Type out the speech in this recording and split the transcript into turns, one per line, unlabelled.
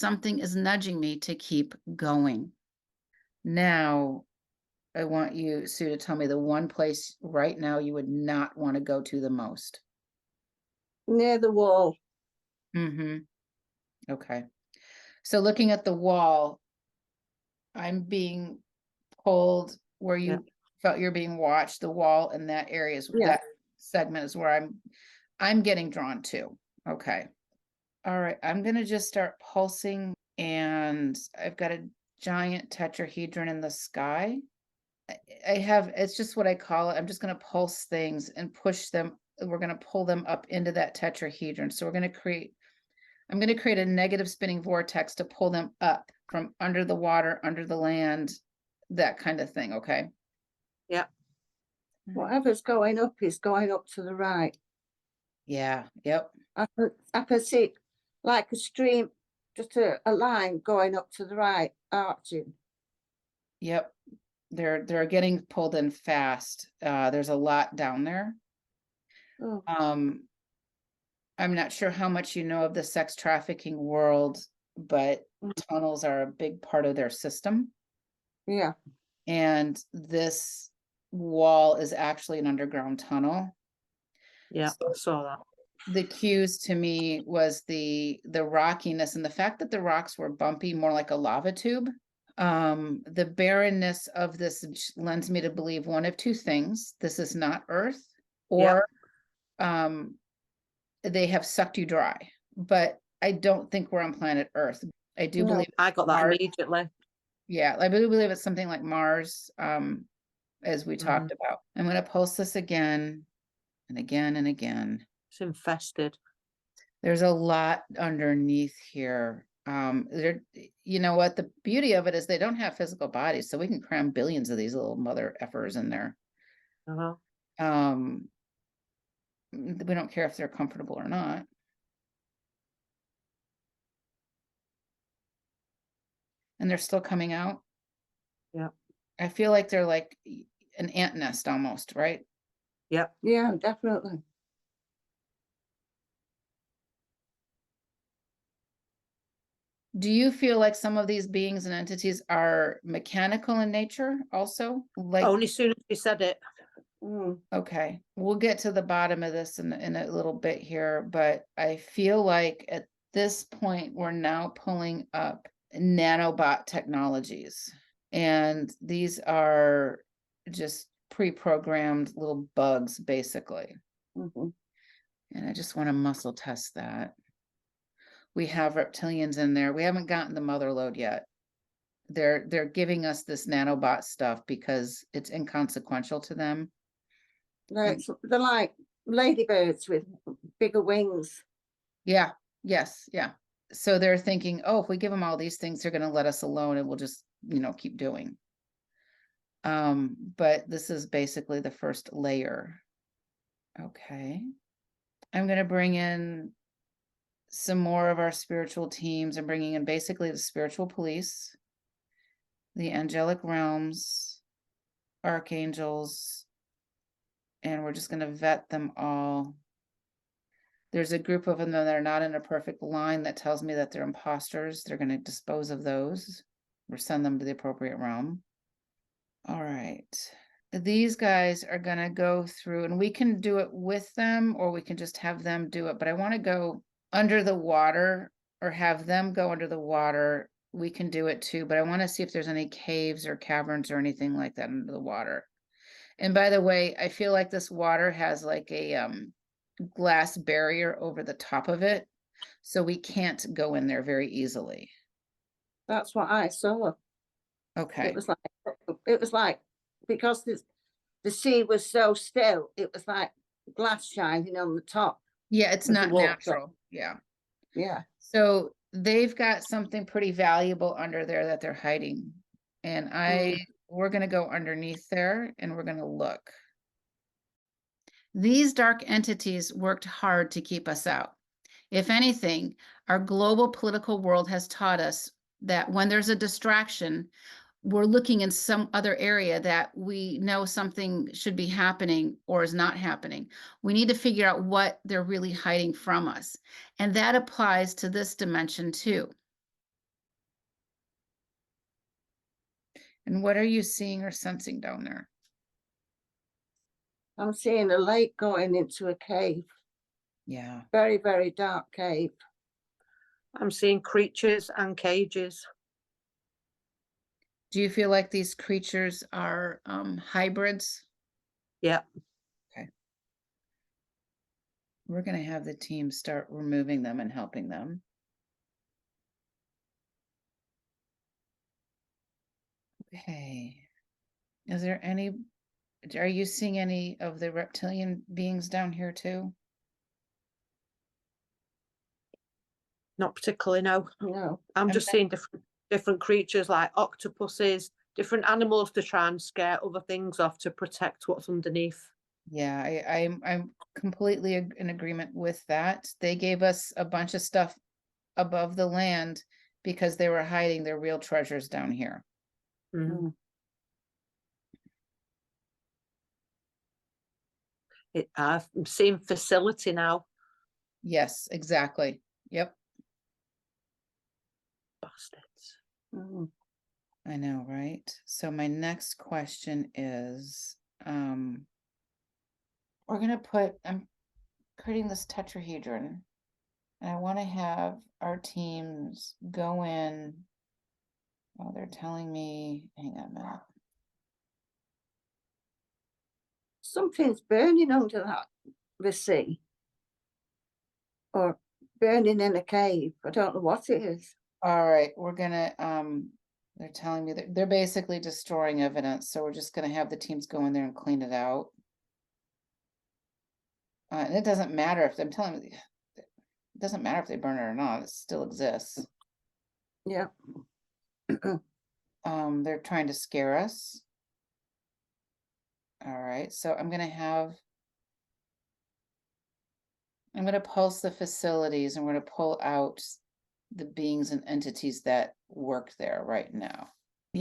Something is nudging me to keep going. Now, I want you, Sue, to tell me the one place right now you would not want to go to the most.
Near the wall.
Mm-hmm. Okay. So looking at the wall, I'm being pulled where
Yeah.
you felt you're being watched. The wall in that area is
Yeah.
that segment is where I'm getting drawn to. Okay. All right. I'm gonna just start pulsing, and I've got a giant tetrahedron in the sky. I have, it's just what I call it. I'm just gonna pulse things and push them. We're gonna pull them up into that tetrahedron. So I'm going to create a negative spinning vortex to pull them up from under the water, under the land, that kind of thing. Okay.
Yeah.
Whatever's going up is going up to the right.
Yeah. Yep.
I can see like a stream, just a line going up to the right, arching.
Yep. They're getting pulled in fast. There's a lot down there.
Oh,
I'm not sure how much you know of the sex trafficking world, but tunnels are a big part of their system.
yeah.
And this wall is actually an underground tunnel.
Yeah, I saw that.
The cues to me was the rockiness and the fact that the rocks were bumpy, more like a lava tube. The barrenness of this lends me to believe one of two things. This is not Earth, or they have sucked you dry. But I don't think we're on planet Earth. I do
No.
believe
I got that
Mars.
immediately.
Yeah, I do believe it's something like Mars, as we talked about. I'm going to pulse this again and again and again.
It's infested.
There's a lot underneath here. There, you know what? The beauty of it is they don't have physical bodies, so we can cram billions of these little mother effers in there.
Uh-huh.
We don't care if they're comfortable or not. And they're still coming out.
Yeah.
I feel like they're like an ant nest almost, right?
Yeah.
Yeah, definitely.
Do you feel like some of these beings and entities are mechanical in nature also? Like,
Only soon as you said it.
okay, we'll get to the bottom of this in a little bit here, but I feel like at this point, we're now pulling up nanobot technologies. And these are just pre-programmed little bugs, basically.
Mhm.
And I just want to muscle test that. We have reptilians in there. We haven't gotten the mother load yet. They're giving us this nanobot stuff because it's inconsequential to them.
They're like ladybirds with bigger wings.
Yeah. Yes. Yeah. So they're thinking, oh, if we give them all these things, they're going to let us alone and we'll just, keep doing. But this is basically the first layer. Okay. I'm going to bring in some more of our spiritual teams. I'm bringing in basically the spiritual police, the angelic realms, archangels, and we're just going to vet them all. There's a group of them that are not in a perfect line that tells me that they're imposters. They're going to dispose of those or send them to the appropriate realm. All right. These guys are going to go through, and we can do it with them or we can just have them do it. But I want to go under the water or have them go under the water. We can do it too, but I want to see if there's any caves or caverns or anything like that under the water. And by the way, I feel like this water has like a glass barrier over the top of it, so we can't go in there very easily.
That's what I saw.
Okay.
It was like because the sea was so still, it was like glass shining on the top.
Yeah, it's not natural. Yeah.
Yeah.
So they've got something pretty valuable under there that they're hiding. And we're going to go underneath there and we're going to look. These dark entities worked hard to keep us out. If anything, our global political world has taught us that when there's a distraction, we're looking in some other area that we know something should be happening or is not happening. We need to figure out what they're really hiding from us. And that applies to this dimension too. And what are you seeing or sensing down there?
I'm seeing a lake going into a cave,
Yeah,
very, very dark cave.
I'm seeing creatures and cages.
do you feel like these creatures are hybrids?
Yep.
We're gonna have the team start removing them and helping them. Okay. Is there any, are you seeing any of the reptilian beings down here too?
Not particularly, no.
No,
I'm
I'm
just
not-
seeing different creatures like octopuses, different animals to try and scare other things off to protect what's underneath.
Yeah, I'm completely in agreement with that. They gave us a bunch of stuff above the land because they were hiding their real treasures down here.
Mm.
mm,
I'm seeing facility now.
Yes, exactly. Yep,
Bastards.
mm.
I know, right? So my next question is, we're gonna put, I'm creating this tetrahedron. And I want to have our teams go in. Oh, they're telling me, hang on a minute.
Something's burning under the sea. Or burning in a cave. I don't know what it is.
All right, we're gonna, they're telling me that they're basically destroying evidence, so we're just gonna have the teams go in there and clean it out. And it doesn't matter if I'm telling you, it doesn't matter if they burn it or not, it still exists.
Yeah.
They're trying to scare us. All right, so I'm gonna pulse the facilities and we're gonna pull out the beings and entities that work there right now.